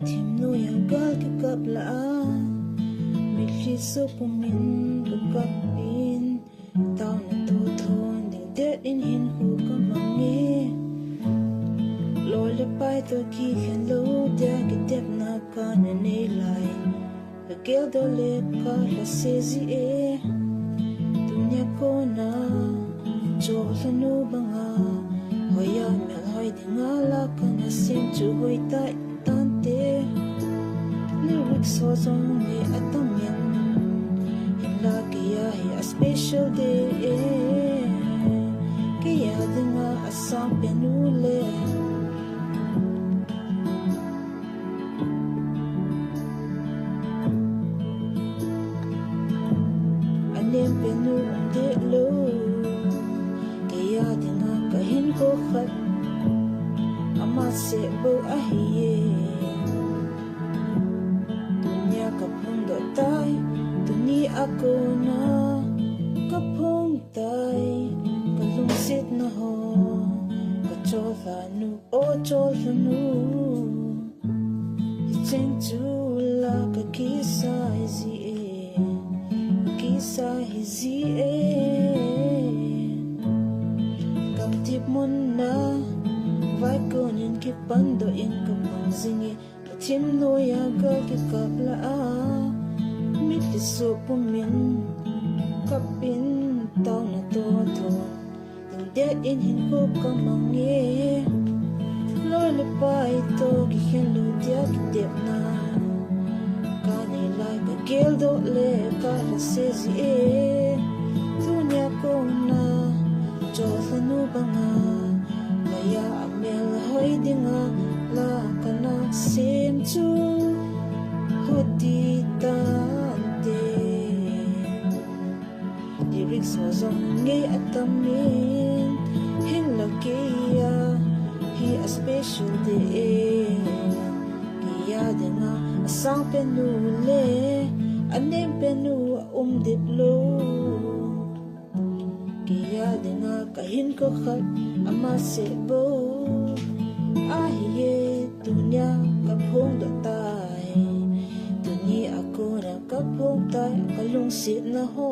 tim no yang gal ki kap la mi khi so pumin ka kap in tao na to thon ding det in hin hu ka mangi lo le pai to ki khen lo dia ki dep na ka na nei lai la gel do le ka la se zi e dunya ko na jo la nu banga hoya me hoi dinga la ka na sim chu hoi tai tan te lyrics so song me atamen in la ki ya hi a special day ki ya dinga asam penule anem penu de lo ki ya dinga ka hin ko khat ama se bo a hi dunya ka phung do tai tuni ako na ka phung tai ka lung sit na ho ka chola nu o chola nu chen chu la ka kisa zi kisa zi kam tip mon na vai konin ki pando in ka pangzingi tim no ya ga ki kapla mi ti so pumin kapin tao na to thon ding det in hin ko ka mangi lo le pai to ki hen lu dia ki dep na ka ni lai ka gel do le ka la se zi dunya ko na jo sa nu banga ya amel hoi dinga la kana sim chu hoti tante lyrics was on nge atamin hin la kia he a special day kia dinga asang penule anem penu diplo kia dinga kahin ko khat ama se bo ahiye dunya ka phong do tai dunia ako na ka phong tai kalung sit na ho